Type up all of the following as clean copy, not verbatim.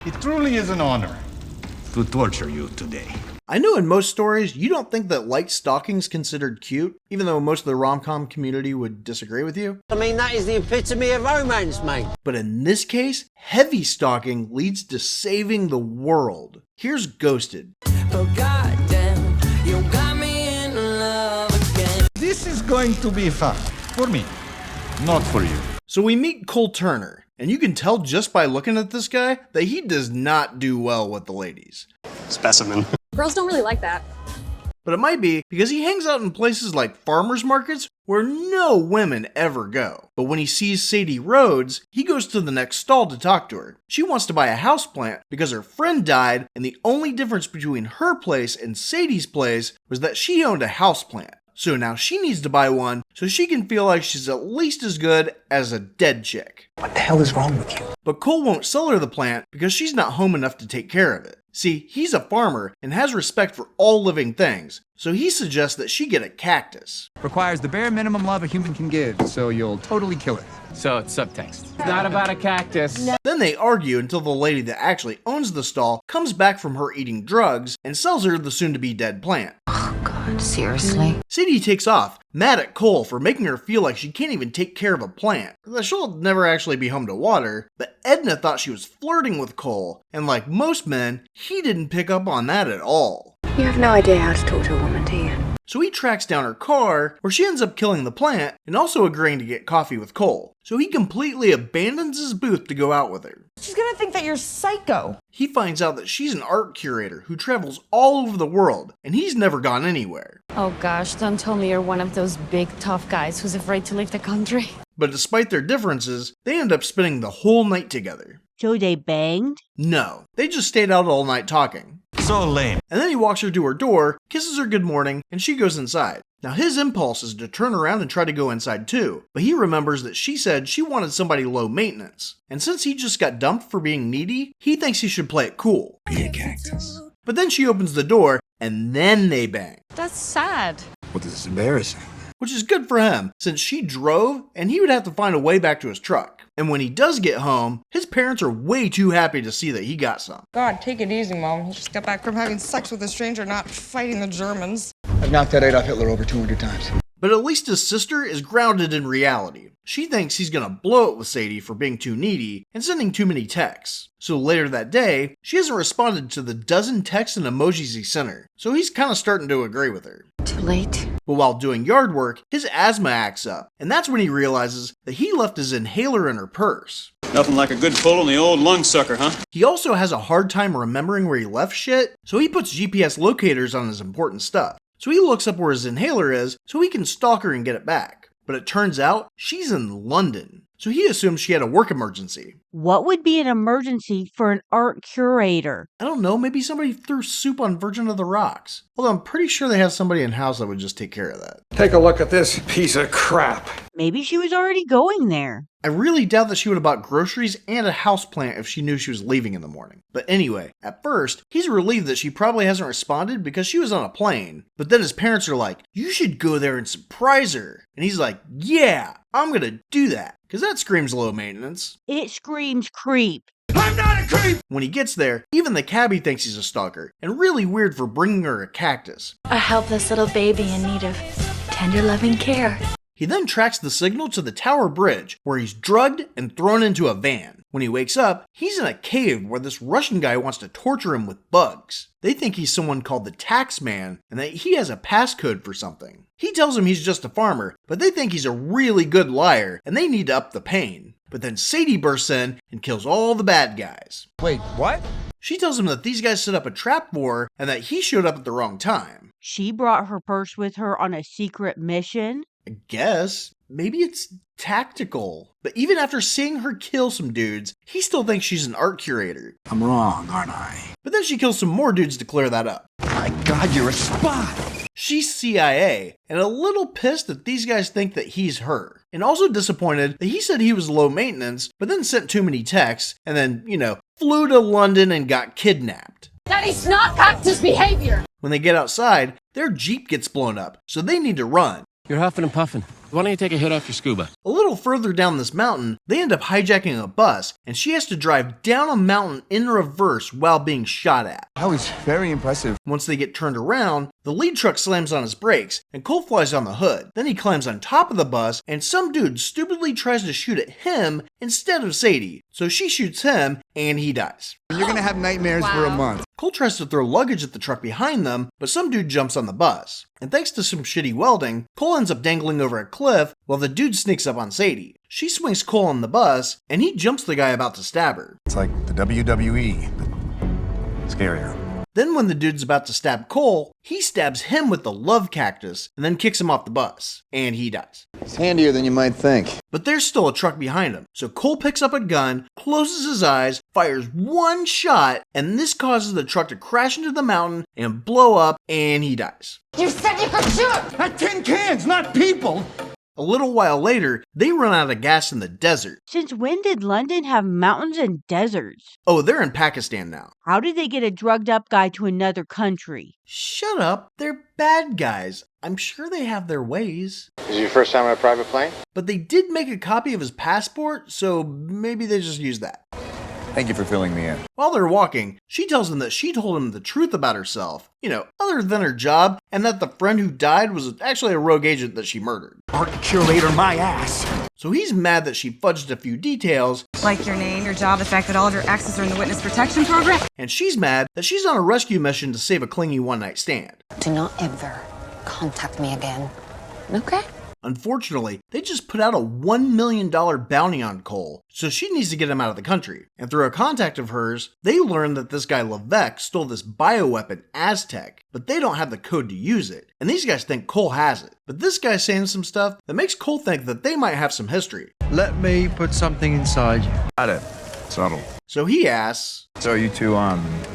It truly is an honor to torture you today. I know in most stories, you don't think that light stalking's considered cute, even though most of the rom-com community would disagree with you. I mean, that is the epitome of romance, mate. But in this case, heavy stalking leads to saving the world. Here's Ghosted. Oh goddamn, you got me in love again. This is going to be fun. For me, not for you. So we meet Cole Turner, and you can tell just by looking at this guy that he does not do well with the ladies. Specimen. Girls don't really like that. But it might be because he hangs out in places like farmers markets where no women ever go. But when he sees Sadie Rhodes, he goes to the next stall to talk to her. She wants to buy a houseplant because her friend died, and the only difference between her place and Sadie's place was that she owned a houseplant. So now she needs to buy one so she can feel like she's at least as good as a dead chick. What the hell is wrong with you? But Cole won't sell her the plant because she's not home enough to take care of it. See, he's a farmer and has respect for all living things, so he suggests that she get a cactus. Requires the bare minimum love a human can give, so you'll totally kill it. So it's subtext. It's not about a cactus. No. Then they argue until the lady that actually owns the stall comes back from her eating drugs and sells her the soon-to-be dead plant. Oh God, seriously? Sadie takes off, mad at Cole for making her feel like she can't even take care of a plant, that she'll never actually be home to water, but Edna thought she was flirting with Cole, and like most men, he didn't pick up on that at all. You have no idea how to talk to a woman, do you? So he tracks down her car, where she ends up killing the plant and also agreeing to get coffee with Cole. So he completely abandons his booth to go out with her. She's gonna think that you're psycho. He finds out that she's an art curator who travels all over the world, and he's never gone anywhere. Oh gosh, don't tell me you're one of those big tough guys who's afraid to leave the country. But despite their differences, they end up spending the whole night together. So they banged? No, they just stayed out all night talking. So lame. And then he walks her to her door, kisses her good morning, and she goes inside. Now his impulse is to turn around and try to go inside too, but he remembers that she said she wanted somebody low maintenance. And since he just got dumped for being needy, he thinks he should play it cool. Be a cactus. But then she opens the door, and then they bang. That's sad. Well, this is embarrassing. Which is good for him, since she drove, and he would have to find a way back to his truck. And when he does get home, his parents are way too happy to see that he got some. God, take it easy, Mom. He just got back from having sex with a stranger, not fighting the Germans. I've knocked that Adolf Hitler over 200 times. But at least his sister is grounded in reality. She thinks he's gonna blow it with Sadie for being too needy and sending too many texts. So later that day, she hasn't responded to the dozen texts and emojis he sent her, so he's kinda starting to agree with her. Too late. But while doing yard work, his asthma acts up, and that's when he realizes that he left his inhaler in her purse. Nothing like a good pull on the old lung sucker, huh? He also has a hard time remembering where he left shit, so he puts GPS locators on his important stuff. So he looks up where his inhaler is so he can stalk her and get it back. But it turns out she's in London, so he assumes she had a work emergency. What would be an emergency for an art curator? I don't know, maybe somebody threw soup on Virgin of the Rocks. Although I'm pretty sure they have somebody in house that would just take care of that. Take a look at this piece of crap. Maybe she was already going there. I really doubt that she would have bought groceries and a houseplant if she knew she was leaving in the morning. But anyway, at first, he's relieved that she probably hasn't responded because she was on a plane. But then his parents are like, you should go there and surprise her. And he's like, yeah, I'm gonna do that. Because that screams low maintenance. It screams creep. I'm not a creep! When he gets there, even the cabbie thinks he's a stalker, and really weird for bringing her a cactus. A helpless little baby in need of tender loving care. He then tracks the signal to the Tower Bridge, where he's drugged and thrown into a van. When he wakes up, he's in a cave where this Russian guy wants to torture him with bugs. They think he's someone called the Tax Man, and that he has a passcode for something. He tells them he's just a farmer, but they think he's a really good liar, and they need to up the pain. But then Sadie bursts in and kills all the bad guys. Wait, what? She tells him that these guys set up a trap for her, and that he showed up at the wrong time. She brought her purse with her on a secret mission? I guess. Maybe it's tactical. But even after seeing her kill some dudes, he still thinks she's an art curator. I'm wrong, aren't I? But then she kills some more dudes to clear that up. My God, you're a spy! She's CIA, and a little pissed that these guys think that he's her. And also disappointed that he said he was low maintenance, but then sent too many texts, and then, flew to London and got kidnapped. That is not cactus behavior! When they get outside, their Jeep gets blown up, so they need to run. You're huffing and puffing. Why don't you take a hit off your scuba? A little further down this mountain, they end up hijacking a bus, and she has to drive down a mountain in reverse while being shot at. That was very impressive. Once they get turned around, the lead truck slams on his brakes, and Cole flies on the hood. Then he climbs on top of the bus, and some dude stupidly tries to shoot at him instead of Sadie. So she shoots him, and he dies. You're gonna have nightmares for a month. Cole tries to throw luggage at the truck behind them, but some dude jumps on the bus. And thanks to some shitty welding, Cole ends up dangling over a cliff while the dude sneaks up on Sadie. She swings Cole on the bus, and he jumps the guy about to stab her. It's like the WWE, but scarier. Then when the dude's about to stab Cole, he stabs him with the love cactus and then kicks him off the bus, and he dies. It's handier than you might think. But there's still a truck behind him, so Cole picks up a gun, closes his eyes, fires one shot, and this causes the truck to crash into the mountain and blow up, and he dies. You said you could shoot! Not tin cans, not people! A little while later, they run out of gas in the desert. Since when did London have mountains and deserts? Oh, they're in Pakistan now. How did they get a drugged up guy to another country? Shut up, they're bad guys. I'm sure they have their ways. Is it your first time on a private plane? But they did make a copy of his passport, so maybe they just used that. Thank you for filling me in. While they're walking, she tells him that she told him the truth about herself, other than her job, and that the friend who died was actually a rogue agent that she murdered. Art curator my ass. So he's mad that she fudged a few details. Like your name, your job, the fact that all of your exes are in the witness protection program. And she's mad that she's on a rescue mission to save a clingy one-night stand. Do not ever contact me again. Okay? Unfortunately, they just put out a $1 million bounty on Cole, so she needs to get him out of the country. And through a contact of hers, they learn that this guy Levesque stole this bioweapon Aztec, but they don't have the code to use it. And these guys think Cole has it. But this guy's saying some stuff that makes Cole think that they might have some history. Let me put something inside you. Got it. Subtle. So he asks, So you two,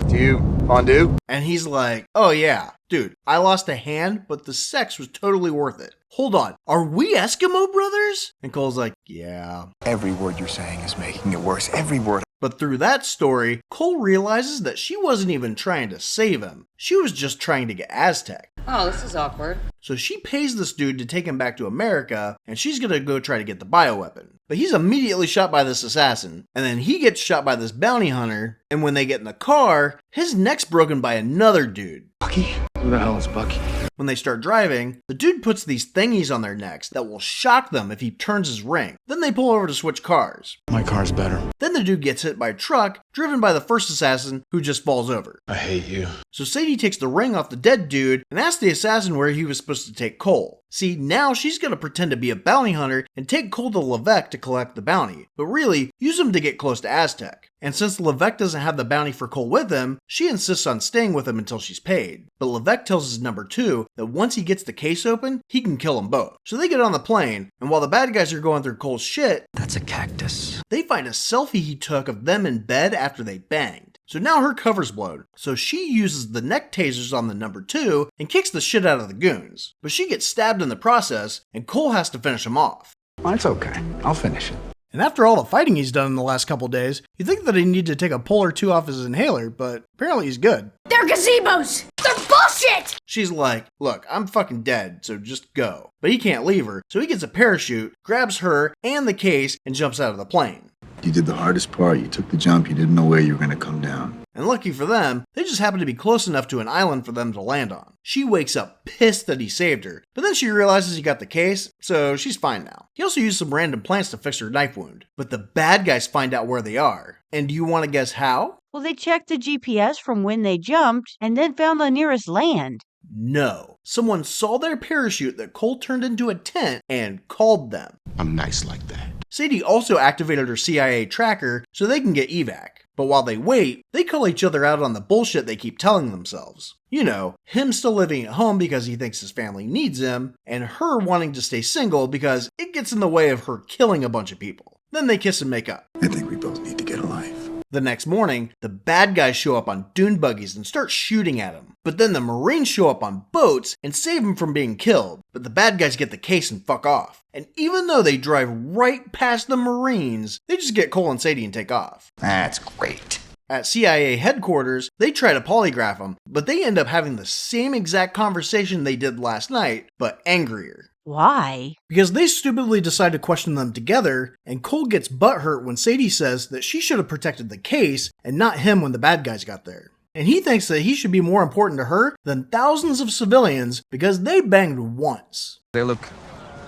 do you fondue? and he's like, oh yeah, dude, I lost a hand, but the sex was totally worth it. Hold on, are we Eskimo brothers? And Cole's like, yeah. Every word you're saying is making it worse. Every word. But through that story, Cole realizes that she wasn't even trying to save him. She was just trying to get Aztec. Oh, this is awkward. So she pays this dude to take him back to America, and she's gonna go try to get the bioweapon. But he's immediately shot by this assassin, and then he gets shot by this bounty hunter, and when they get in the car, his neck's broken by another dude. Bucky? Who the hell is Bucky? When they start driving, the dude puts these thingies on their necks that will shock them if he turns his ring. Then they pull over to switch cars. My car's better. Then the dude gets hit by a truck, driven by the first assassin, who just falls over. I hate you. So Sadie takes the ring off the dead dude and asks the assassin where he was supposed to take Cole. See, now she's gonna pretend to be a bounty hunter and take Cole to Levesque to collect the bounty, but really, use him to get close to Aztec. And since Levesque doesn't have the bounty for Cole with him, she insists on staying with him until she's paid. But Levesque tells his number 2 that once he gets the case open, he can kill them both. So they get on the plane, and while the bad guys are going through Cole's shit, That's a cactus. they find a selfie he took of them in bed after they banged. So now her cover's blown, so she uses the neck tasers on the number 2 and kicks the shit out of the goons. But she gets stabbed in the process, and Cole has to finish him off. Well, it's okay. I'll finish it. And after all the fighting he's done in the last couple days, you'd think that he'd need to take a pull or two off his inhaler, but apparently he's good. They're gazebos! They're bullshit! She's like, look, I'm fucking dead, so just go. But he can't leave her, so he gets a parachute, grabs her and the case, and jumps out of the plane. You did the hardest part. You took the jump. You didn't know where you were going to come down. And lucky for them, they just happen to be close enough to an island for them to land on. She wakes up pissed that he saved her, but then she realizes he got the case, so she's fine now. He also used some random plants to fix her knife wound. But the bad guys find out where they are. And do you want to guess how? Well, they checked the GPS from when they jumped and then found the nearest land. No. Someone saw their parachute that Cole turned into a tent and called them. I'm nice like that. Sadie also activated her CIA tracker so they can get evac. But while they wait, they call each other out on the bullshit they keep telling themselves. You know, him still living at home because he thinks his family needs him, and her wanting to stay single because it gets in the way of her killing a bunch of people. Then they kiss and make up. I think we both need to get a life. The next morning, the bad guys show up on dune buggies and start shooting at him. But then the Marines show up on boats and save him from being killed. But the bad guys get the case and fuck off. And even though they drive right past the Marines, they just get Cole and Sadie and take off. That's great. At CIA headquarters, they try to polygraph him, but they end up having the same exact conversation they did last night, but angrier. Why? Because they stupidly decide to question them together, and Cole gets butthurt when Sadie says that she should have protected the case and not him when the bad guys got there. And he thinks that he should be more important to her than thousands of civilians because they banged once. They look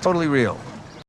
totally real.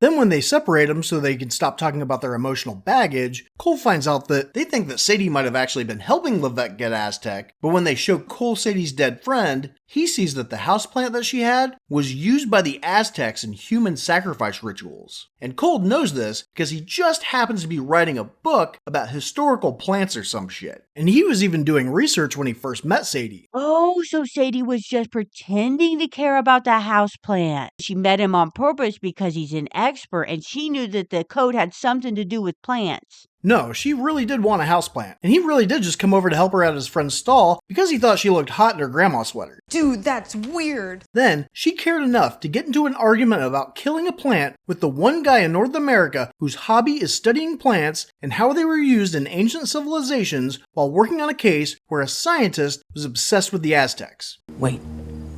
Then when they separate them so they can stop talking about their emotional baggage, Cole finds out that they think that Sadie might have actually been helping Levesque get Aztec, but when they show Cole Sadie's dead friend, he sees that the houseplant that she had was used by the Aztecs in human sacrifice rituals. And Cole knows this because he just happens to be writing a book about historical plants or some shit. And he was even doing research when he first met Sadie. Oh, so Sadie was just pretending to care about the houseplant. She met him on purpose because he's an expert and she knew that the code had something to do with plants. No, she really did want a houseplant, and he really did just come over to help her at his friend's stall because he thought she looked hot in her grandma sweater. Dude, that's weird. Then, she cared enough to get into an argument about killing a plant with the one guy in North America whose hobby is studying plants and how they were used in ancient civilizations while working on a case where a scientist was obsessed with the Aztecs. Wait,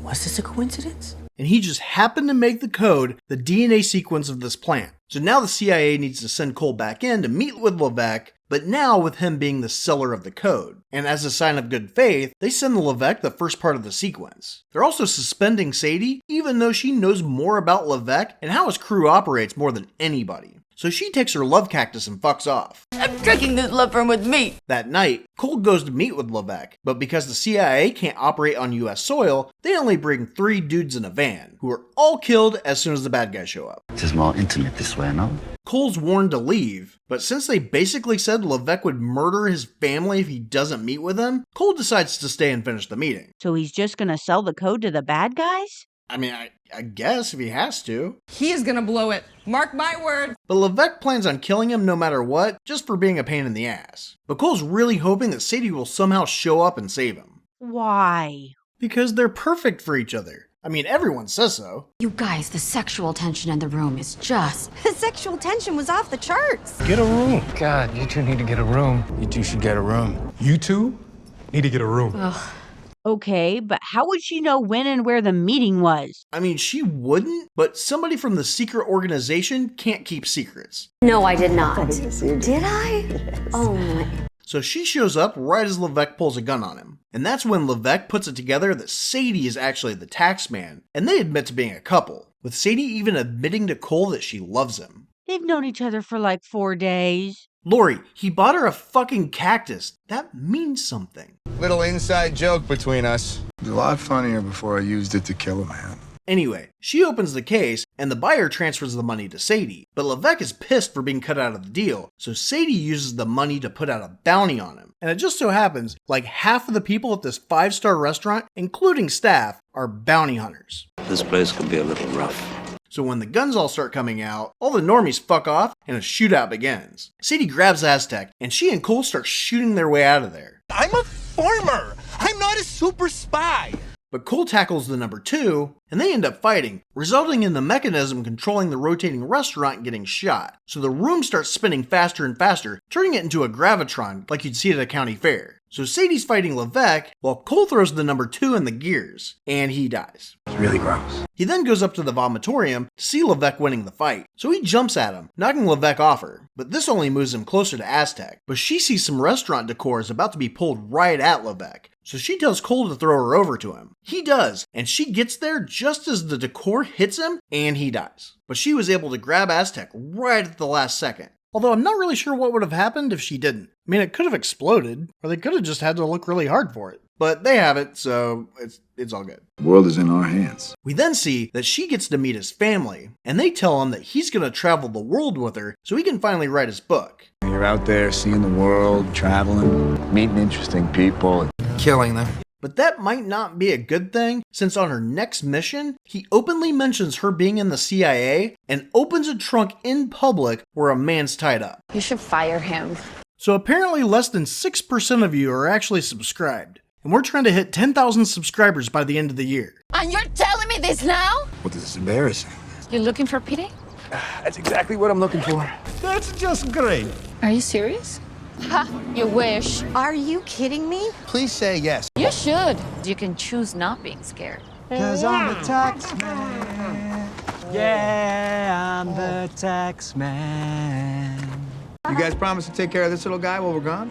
was this a coincidence? And he just happened to make the code the DNA sequence of this plant. So now the CIA needs to send Cole back in to meet with Levesque, but now with him being the seller of the code. And as a sign of good faith, they send Levesque the first part of the sequence. They're also suspending Sadie, even though she knows more about Levesque and how his crew operates more than anybody. So she takes her love cactus and fucks off. I'm drinking this love from with me. That night, Cole goes to meet with Levesque, but because the CIA can't operate on US soil, they only bring 3 dudes in a van, who are all killed as soon as the bad guys show up. It is more intimate this way, no? Cole's warned to leave, but since they basically said Levesque would murder his family if he doesn't meet with them, Cole decides to stay and finish the meeting. So he's just gonna sell the code to the bad guys? I mean, I guess if he has to. He is gonna blow it. Mark my word. But Levesque plans on killing him no matter what, just for being a pain in the ass. But Cole's really hoping that Sadie will somehow show up and save him. Why? Because they're perfect for each other. I mean, everyone says so. You guys, the sexual tension in the room is just... The sexual tension was off the charts. Get a room. God, you two need to get a room. You two should get a room. You two need to get a room. Ugh. Okay, but how would she know when and where the meeting was? I mean, she wouldn't, but somebody from the secret organization can't keep secrets. No, I did not. Did I? Yes. Oh my. So she shows up right as Levesque pulls a gun on him. And that's when Levesque puts it together that Sadie is actually the tax man, and they admit to being a couple, with Sadie even admitting to Cole that she loves him. They've known each other for like 4 days. Lori, he bought her a fucking cactus. That means something. Little inside joke between us. It was a lot funnier before I used it to kill a man. Anyway, she opens the case, and the buyer transfers the money to Sadie, but Levesque is pissed for being cut out of the deal, so Sadie uses the money to put out a bounty on him. And it just so happens, like half of the people at this 5-star restaurant, including staff, are bounty hunters. This place could be a little rough. So when the guns all start coming out, all the normies fuck off, and a shootout begins. Sadie grabs Aztec, and she and Cole start shooting their way out of there. I'm a farmer! I'm not a super spy! But Cole tackles the number 2, and they end up fighting, resulting in the mechanism controlling the rotating restaurant getting shot. So the room starts spinning faster and faster, turning it into a gravitron like you'd see at a county fair. So Sadie's fighting Levesque, while Cole throws the number 2 in the gears, and he dies. It's really gross. He then goes up to the vomitorium to see Levesque winning the fight, so he jumps at him, knocking Levesque off her, but this only moves him closer to Aztec. But she sees some restaurant decor is about to be pulled right at Levesque, so she tells Cole to throw her over to him. He does, and she gets there just as the decor hits him, and he dies. But she was able to grab Aztec right at the last second. Although I'm not really sure what would have happened if she didn't. I mean, it could have exploded, or they could have just had to look really hard for it. But they have it, so it's all good. The world is in our hands. We then see that she gets to meet his family, and they tell him that he's going to travel the world with her so he can finally write his book. You're out there seeing the world, traveling, meeting interesting people. Killing them. But that might not be a good thing, since on her next mission, he openly mentions her being in the CIA and opens a trunk in public where a man's tied up. You should fire him. So apparently less than 6% of you are actually subscribed, and we're trying to hit 10,000 subscribers by the end of the year. And you're telling me this now? Well, this is embarrassing. You're looking for pity? That's exactly what I'm looking for. That's just great. Are you serious? Ha! You wish. Are you kidding me? Please say yes. You should. You can choose not being scared. 'Cause I'm a tax man. Yeah, I'm the tax man. You guys promise to take care of this little guy while we're gone?